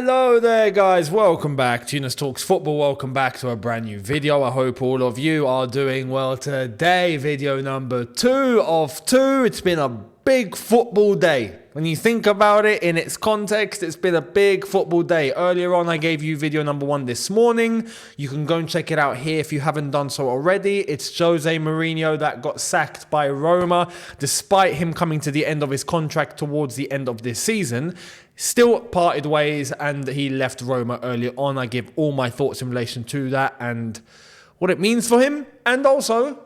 Hello there guys, welcome back to Younes Talks Football, welcome back to a brand new video. I hope all of you are doing well today. Video number 2 of 2. It's been a big football day. When you think about it in its context, it's been a big football day. Earlier on, I gave you video number 1 this morning. You can go and check it out here if you haven't done so already. It's Jose Mourinho that got sacked by Roma, despite him coming to the end of his contract towards the end of this season. Still parted ways and he left Roma earlier on. I give all my thoughts in relation to that and what it means for him, and also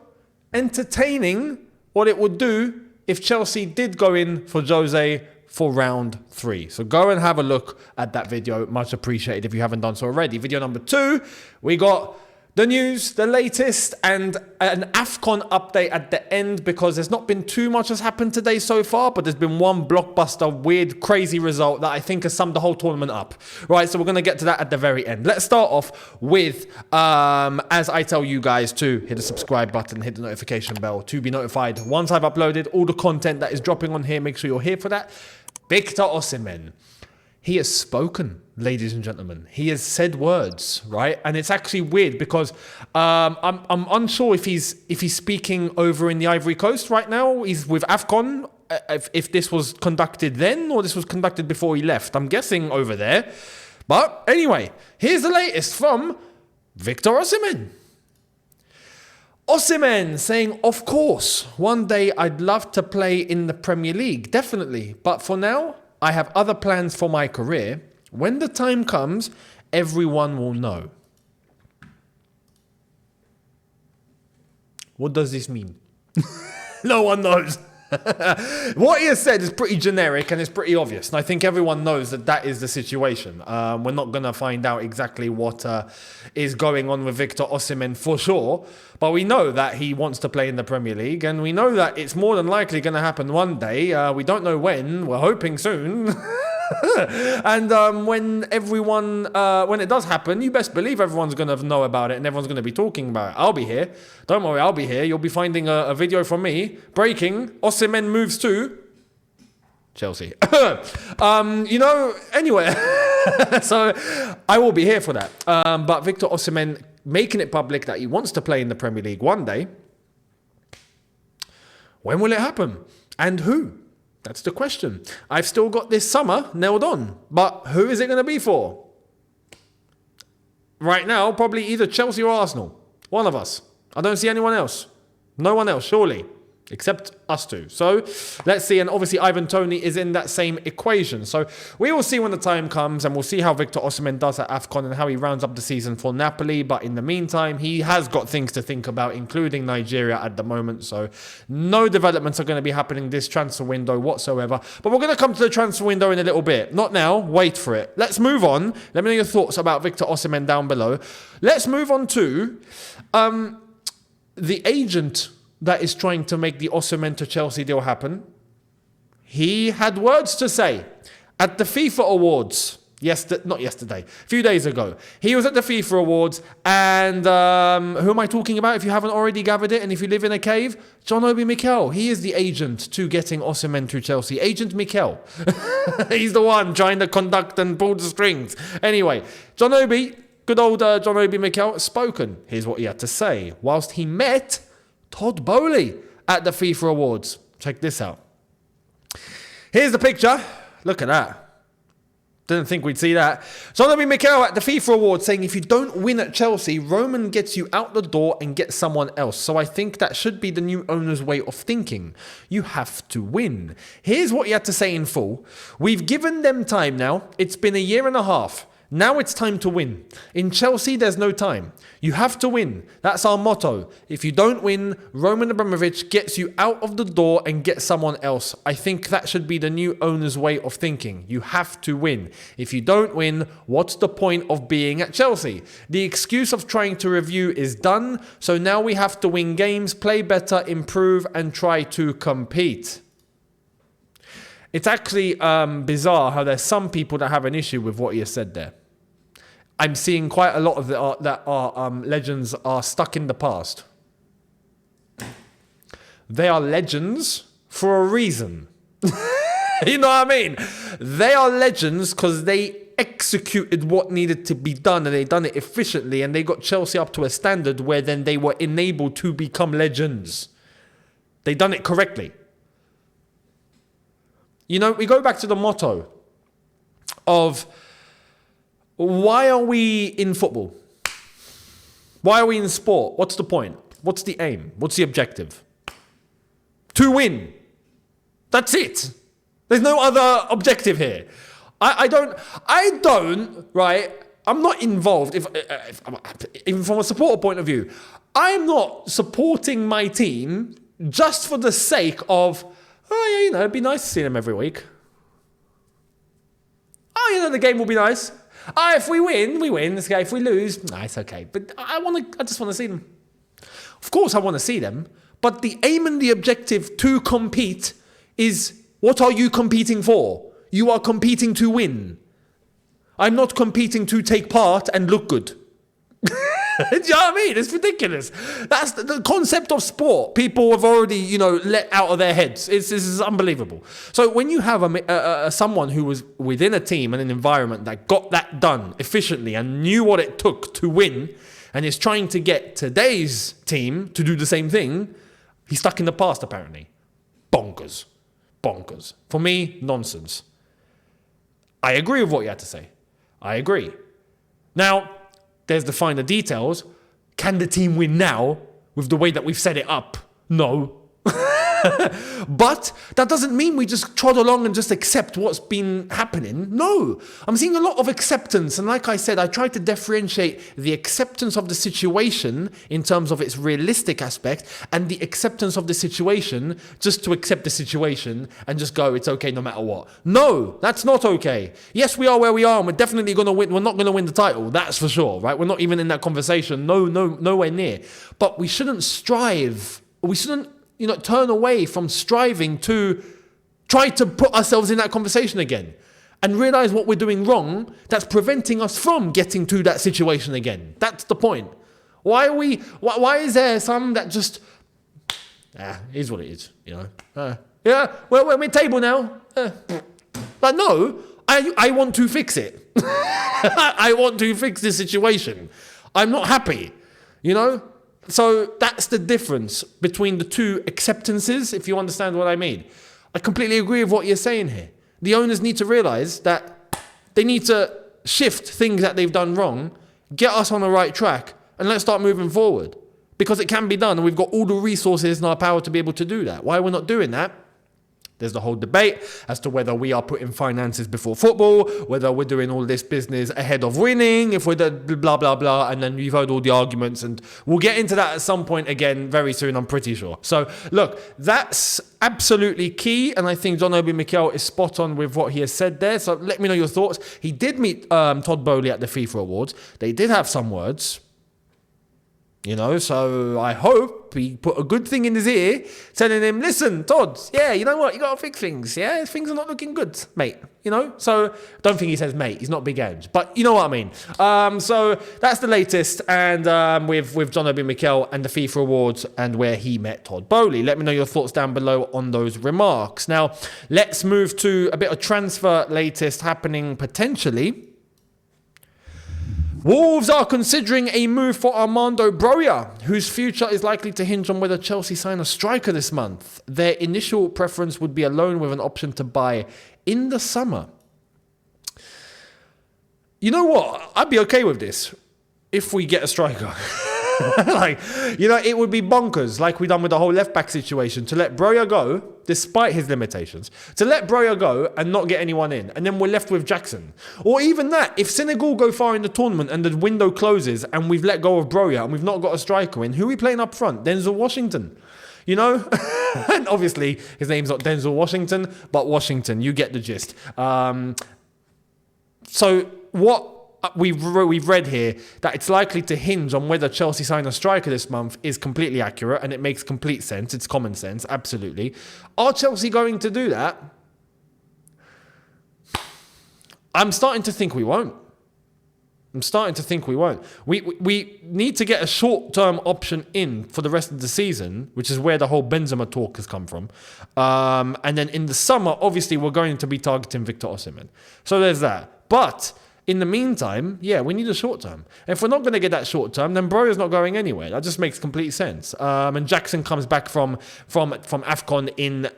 entertaining what it would do if Chelsea did go in for Jose for round 3. So go and have a look at that video. Much appreciated if you haven't done so already. Video number 2, we got the news, the latest, and an AFCON update at the end, because there's not been too much has happened today so far, but there's been one blockbuster, weird, crazy result that I think has summed the whole tournament up. Right, so we're going to get to that at the very end. Let's start off with, as I tell you guys to hit the subscribe button, hit the notification bell to be notified once I've uploaded all the content that is dropping on here. Make sure you're here for that. Victor Osimhen. He has spoken, ladies and gentlemen. He has said words, right? And it's actually weird because I'm unsure if he's speaking over in the Ivory Coast right now. He's with AFCON. If this was conducted then or this was conducted before he left. I'm guessing over there. But anyway, here's the latest from Victor Osimhen. Osimhen saying, of course, one day I'd love to play in the Premier League, definitely. But for now, I have other plans for my career. When the time comes, everyone will know. What does this mean? No one knows. What he has said is pretty generic and it's pretty obvious. And I think everyone knows that that is the situation. We're not going to find out exactly what is going on with Victor Osimhen for sure. But we know that he wants to play in the Premier League. And we know that it's more than likely going to happen one day. We don't know when. We're hoping soon. And when it does happen, you best believe everyone's going to know about it and everyone's going to be talking about it. I'll be here. Don't worry, I'll be here. You'll be finding a video from me. Breaking, Osimhen moves to Chelsea. Anyway. So I will be here for that. But Victor Osimhen making it public that he wants to play in the Premier League one day. When will it happen? And who? That's the question. I've still got this summer nailed on. But who is it going to be for? Right now, probably either Chelsea or Arsenal. One of us. I don't see anyone else. No one else, surely. Except us two. So, let's see. And obviously, Ivan Toney is in that same equation. So, we will see when the time comes. And we'll see how Victor Osimhen does at AFCON and how he rounds up the season for Napoli. But in the meantime, he has got things to think about, including Nigeria at the moment. So, no developments are going to be happening this transfer window whatsoever. But we're going to come to the transfer window in a little bit. Not now. Wait for it. Let's move on. Let me know your thoughts about Victor Osimhen down below. Let's move on to the agent that is trying to make the Osimhen to Chelsea deal happen. He had words to say at the FIFA Awards. Not yesterday, a few days ago. He was at the FIFA Awards, and who am I talking about if you haven't already gathered it, and if you live in a cave? John Obi Mikel. He is the agent to getting Osimhen to Chelsea. Agent Mikel. He's the one trying to conduct and pull the strings. Anyway, John Obi, good old John Obi Mikel, spoken. Here's what he had to say whilst he met Todd Bowley at the FIFA Awards. Check this out. Here's the picture. Look at that. Didn't think we'd see that. John Obi Mikel at the FIFA Awards saying, if you don't win at Chelsea, Roman gets you out the door and gets someone else. So I think that should be the new owner's way of thinking. You have to win. Here's what he had to say in full. We've given them time now. It's been a year and a half. Now it's time to win. In Chelsea, there's no time. You have to win. That's our motto. If you don't win, Roman Abramovich gets you out of the door and gets someone else. I think that should be the new owner's way of thinking. You have to win. If you don't win, what's the point of being at Chelsea? The excuse of trying to review is done. So now we have to win games, play better, improve, and try to compete. It's actually bizarre how there's some people that have an issue with what he has said there. I'm seeing quite a lot of that are legends are stuck in the past. They are legends for a reason. You know what I mean? They are legends because they executed what needed to be done, and they done it efficiently, and they got Chelsea up to a standard where then they were enabled to become legends. They done it correctly. You know, we go back to the motto of why are we in football? Why are we in sport? What's the point? What's the aim? What's the objective? To win. That's it. There's no other objective here. I don't, right? I'm not involved, even from a supporter point of view. I'm not supporting my team just for the sake of, oh yeah, you know, it'd be nice to see them every week. Oh, you know, the game will be nice. Oh, if we win, we win. It's okay. If we lose, it's okay. But I just want to see them. Of course, I want to see them. But the aim and the objective to compete is, what are you competing for? You are competing to win. I'm not competing to take part and look good. Do you know what I mean? It's ridiculous. That's the concept of sport. People have already, let out of their heads. This is unbelievable. So when you have someone who was within a team and an environment that got that done efficiently and knew what it took to win, and is trying to get today's team to do the same thing, he's stuck in the past apparently. Bonkers. For me, nonsense. I agree with what you had to say. I agree. Now, there's the finer details. Can the team win now with the way that we've set it up? No. But that doesn't mean we just trot along and just accept what's been happening. No. I'm seeing a lot of acceptance. And like I said, I try to differentiate the acceptance of the situation in terms of its realistic aspect and the acceptance of the situation just to accept the situation and just go, it's okay no matter what. No, that's not okay. Yes, we are where we are and we're definitely going to win. We're not going to win the title. That's for sure, right? We're not even in that conversation. No, nowhere near. But we shouldn't strive. We shouldn't turn away from striving to try to put ourselves in that conversation again and realize what we're doing wrong that's preventing us from getting to that situation again. That's the point. Why is there some that just, is what it is, we're mid-table now. But no, I want to fix it. I want to fix this situation. I'm not happy, So that's the difference between the two acceptances, if you understand what I mean. I completely agree with what you're saying here. The owners need to realize that they need to shift things that they've done wrong, get us on the right track, and let's start moving forward. Because it can be done, and we've got all the resources in our power to be able to do that. Why we're not doing that? There's the whole debate as to whether we are putting finances before football, whether we're doing all this business ahead of winning, if we're blah, blah, blah, and then you've heard all the arguments, and we'll get into that at some point again very soon, I'm pretty sure. So, look, that's absolutely key, and I think John Obi Mel is spot on with what he has said there, so let me know your thoughts. He did meet Todd Boehly at the FIFA Awards. They did have some words. So I hope he put a good thing in his ear, telling him, listen, Todd, you know what? You got to fix things, Things are not looking good, mate, So I don't think he says mate. He's not big Ange, but you know what I mean. So that's the latest, and with John Obi Mel and the FIFA Awards and where he met Todd Boehly. Let me know your thoughts down below on those remarks. Now, let's move to a bit of transfer latest happening potentially. Wolves are considering a move for Armando Broja, whose future is likely to hinge on whether Chelsea sign a striker this month. Their initial preference would be a loan with an option to buy in the summer. You know what? I'd be okay with this if we get a striker. It would be bonkers, like we done with the whole left-back situation, to let Broja go, despite his limitations, to let Broja go and not get anyone in, and then we're left with Jackson. Or even that, if Senegal go far in the tournament and the window closes and we've let go of Broja and we've not got a striker in, who are we playing up front? Denzel Washington. And obviously his name's not Denzel Washington, but Washington. You get the gist. So what we've read here, that it's likely to hinge on whether Chelsea sign a striker this month, is completely accurate, and it makes complete sense. It's common sense, absolutely. Are Chelsea going to do that? I'm starting to think we won't. We need to get a short-term option in for the rest of the season, which is where the whole Benzema talk has come from. And then in the summer, obviously, we're going to be targeting Victor Osimhen. So there's that. But in the meantime, yeah, we need a short term. If we're not going to get that short term, then Broja's not going anywhere. That just makes complete sense. And Jackson comes back from AFCON in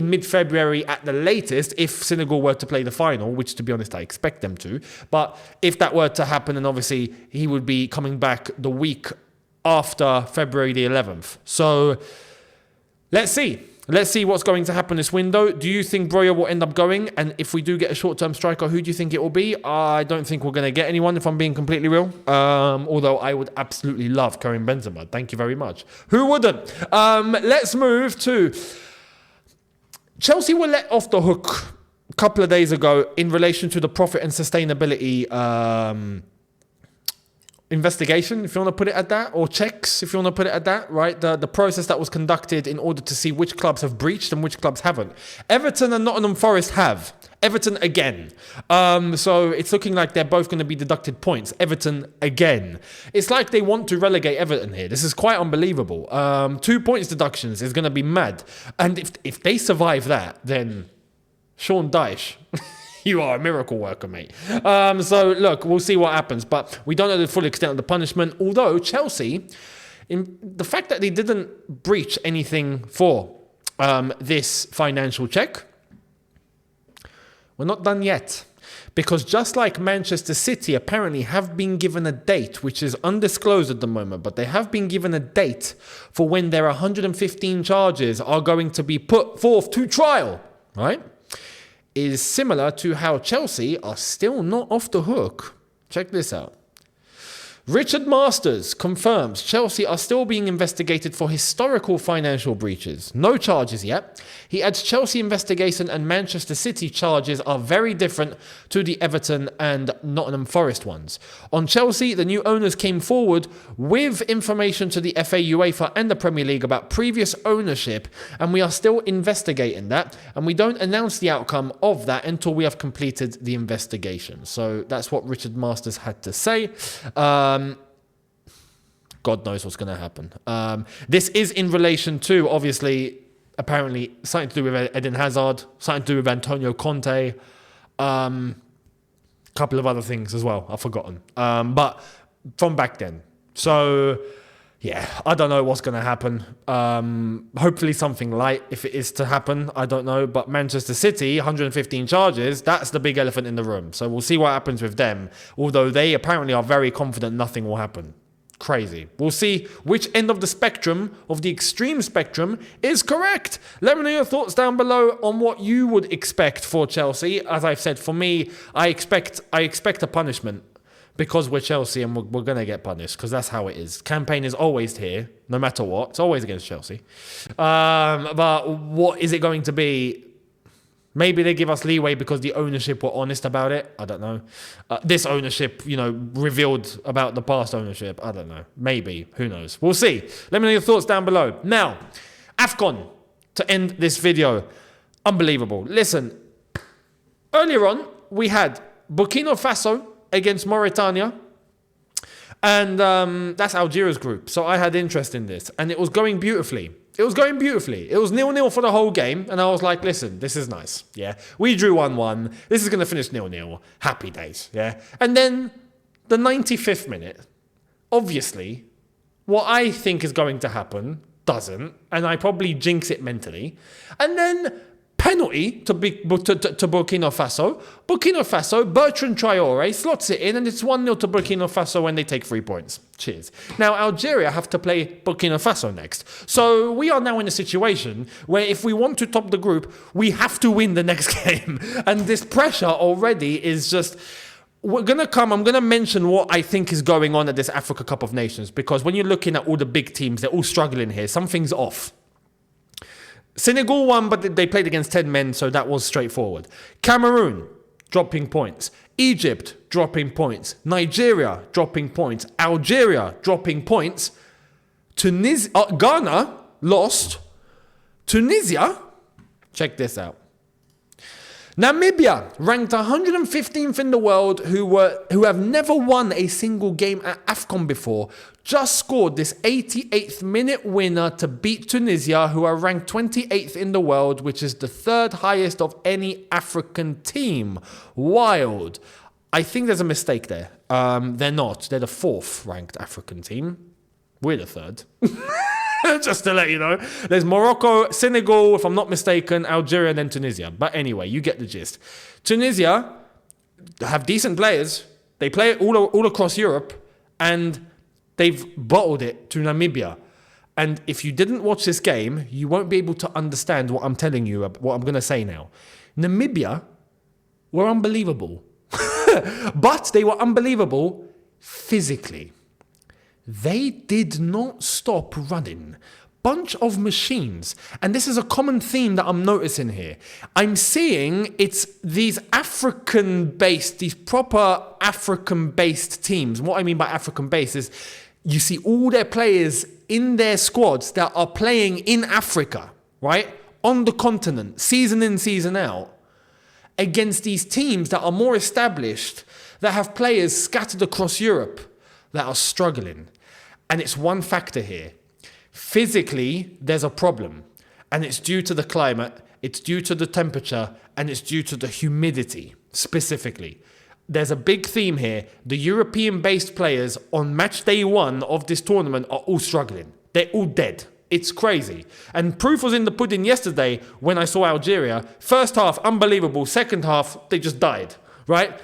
mid-February at the latest, if Senegal were to play the final, which to be honest I expect them to. But if that were to happen, then obviously he would be coming back the week after February the 11th. So let's see. Let's see what's going to happen this window. Do you think Broja will end up going? And if we do get a short-term striker, who do you think it will be? I don't think we're going to get anyone, if I'm being completely real. Although I would absolutely love Karim Benzema. Thank you very much. Who wouldn't? Let's move to... Chelsea were let off the hook a couple of days ago in relation to the profit and sustainability investigation, if you want to put it at that, or checks, if you want to put it at that, right? The process that was conducted in order to see which clubs have breached and which clubs haven't. Everton and Nottingham Forest have. Everton again. So it's looking like they're both going to be deducted points. Everton again. It's like they want to relegate Everton here. This is quite unbelievable. 2 points deductions is going to be mad. And if they survive that, then Sean Dyche... You are a miracle worker, mate. So, look, we'll see what happens. But we don't know the full extent of the punishment. Although, Chelsea, in the fact that they didn't breach anything for this financial check, we're not done yet. Because just like Manchester City apparently have been given a date, which is undisclosed at the moment, but they have been given a date for when their 115 charges are going to be put forth to trial, right? Is similar to how Chelsea are still not off the hook. Check this out. Richard Masters confirms Chelsea are still being investigated for historical financial breaches. No charges yet. He adds Chelsea investigation and Manchester City charges are very different to the Everton and Nottingham Forest ones. On Chelsea, the new owners came forward with information to the FA, UEFA and the Premier League about previous ownership, and we are still investigating that, and we don't announce the outcome of that until we have completed the investigation. So that's what Richard Masters had to say. God knows what's going to happen. This is in relation to, obviously, apparently, something to do with Eden Hazard, something to do with Antonio Conte, couple of other things as well, I've forgotten. But from back then. So, yeah, I don't know what's going to happen. Hopefully something light, if it is to happen, I don't know. But Manchester City, 115 charges, that's the big elephant in the room. So we'll see what happens with them. Although they apparently are very confident nothing will happen. Crazy. We'll see which end of the spectrum, of the extreme spectrum, is correct. Let me know your thoughts down below on what you would expect for Chelsea. As I've said, for me, I expect a punishment. Because we're Chelsea and we're going to get punished, because that's how it is. Campaign is always here, no matter what. It's always against Chelsea. But what is it going to be? Maybe they give us leeway because the ownership were honest about it. I don't know. This ownership, revealed about the past ownership. I don't know. Maybe. Who knows? We'll see. Let me know your thoughts down below. Now, AFCON, to end this video. Unbelievable. Listen, earlier on, we had Burkina Faso against Mauritania, and that's Algeria's group. So I had interest in this, and it was going beautifully. It was 0-0 for the whole game, and I was like, listen, this is nice, yeah? We drew 1-1. This is going to finish 0-0. Happy days, yeah? And then the 95th minute, obviously, what I think is going to happen doesn't, and I probably jinx it mentally, and then penalty to Burkina Faso. Burkina Faso, Bertrand Traore slots it in, and it's 1-0 to Burkina Faso when they take 3 points. Cheers. Now, Algeria have to play Burkina Faso next. So we are now in a situation where if we want to top the group, we have to win the next game. And this pressure already is just... I'm going to mention what I think is going on at this Africa Cup of Nations, because when you're looking at all the big teams, they're all struggling here. Something's off. Senegal won, but they played against 10 men, so that was straightforward. Cameroon, dropping points. Egypt, dropping points. Nigeria, dropping points. Algeria, dropping points. Ghana, lost. Tunisia, check this out. Namibia, ranked 115th in the world, who have never won a single game at AFCON before, just scored this 88th minute winner to beat Tunisia, who are ranked 28th in the world, which is the third highest of any African team. Wild. I think there's a mistake there. They're not. They're the 4th ranked African team. We're the 3rd. Just to let you know. There's Morocco, Senegal, if I'm not mistaken, Algeria, and then Tunisia. But anyway, you get the gist. Tunisia have decent players. They play it all across Europe, and they've bottled it to Namibia. And if you didn't watch this game, you won't be able to understand what I'm telling you, what I'm going to say now. Namibia were unbelievable. But they were unbelievable physically. They did not stop running. Bunch of machines. And this is a common theme that I'm noticing here. I'm seeing it's these African-based, these proper African-based teams. What I mean by African-based is you see all their players in their squads that are playing in Africa, right? On the continent, season in, season out, against these teams that are more established, that have players scattered across Europe that are struggling. And it's one factor here. Physically, there's a problem. And it's due to the climate, it's due to the temperature, and it's due to the humidity, specifically. There's a big theme here. The European-based players on match day 1 of this tournament are all struggling. They're all dead. It's crazy. And proof was in the pudding yesterday when I saw Algeria. First half, unbelievable. Second half, they just died, right?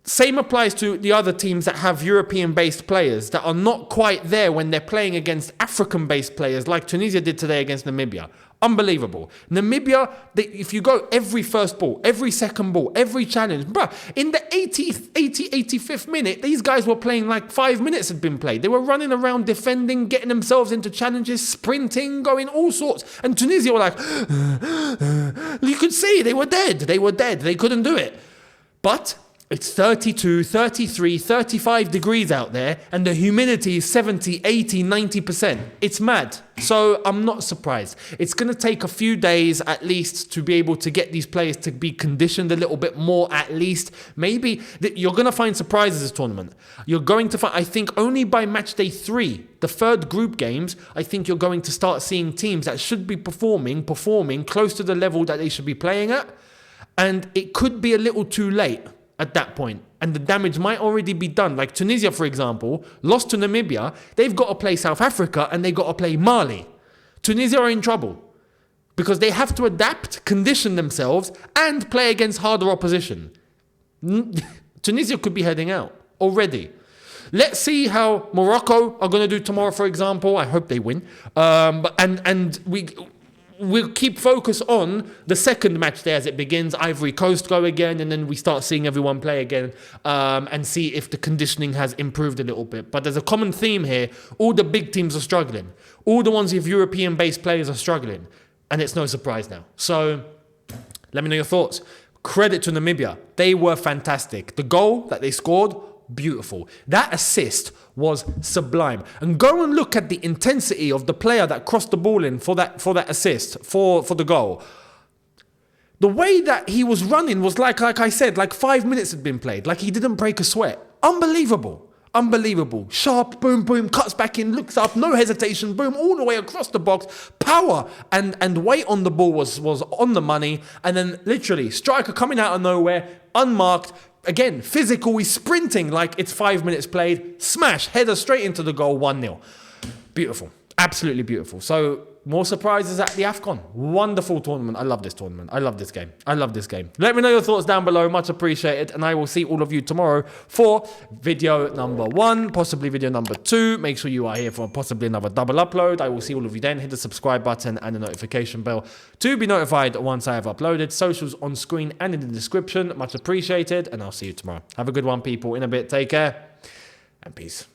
Same applies to the other teams that have European-based players that are not quite there when they're playing against African-based players like Tunisia did today against Namibia. Unbelievable. Namibia, if you go every first ball, every second ball, every challenge, bruh, in the 85th minute, these guys were playing like 5 minutes had been played. They were running around defending, getting themselves into challenges, sprinting, going all sorts. And Tunisia were like, you could see they were dead. They were dead. They couldn't do it. But it's 32, 33, 35 degrees out there, and the humidity is 70, 80, 90%. It's mad. So I'm not surprised. It's going to take a few days at least to be able to get these players to be conditioned a little bit more at least. Maybe you're going to find surprises this tournament. You're going to find, I think only by match day 3, the 3rd group games, I think you're going to start seeing teams that should be performing close to the level that they should be playing at. And it could be a little too late at that point, and the damage might already be done. Like Tunisia, for example, lost to Namibia. They've got to play South Africa and they got to play Mali. Tunisia are in trouble because they have to adapt, condition themselves, and play against harder opposition. Tunisia could be heading out already. Let's see how Morocco are going to do tomorrow, for example. I hope they win. We'll keep focus on the second match there as it begins. Ivory Coast go again, and then we start seeing everyone play again and see if the conditioning has improved a little bit. But there's a common theme here. All the big teams are struggling. All the ones with European-based players are struggling. And it's no surprise now. So let me know your thoughts. Credit to Namibia. They were fantastic. The goal that they scored, beautiful. That assist was sublime. And go and look at the intensity of the player that crossed the ball in for that assist, for the goal. The way that he was running was like I said, like 5 minutes had been played. Like he didn't break a sweat. Unbelievable. Unbelievable. Sharp, boom, boom, cuts back in, looks up, no hesitation, boom, all the way across the box. Power and weight on the ball was on the money. And then literally, striker coming out of nowhere, unmarked. Again, physical, he's sprinting like it's 5 minutes played. Smash, header straight into the goal, 1-0. Beautiful. Absolutely beautiful. So, more surprises at the AFCON. Wonderful tournament. I love this tournament. I love this game. I love this game. Let me know your thoughts down below. Much appreciated. And I will see all of you tomorrow for video number 1, possibly video number 2. Make sure you are here for possibly another double upload. I will see all of you then. Hit the subscribe button and the notification bell to be notified once I have uploaded. Socials on screen and in the description. Much appreciated. And I'll see you tomorrow. Have a good one, people. In a bit. Take care. And peace.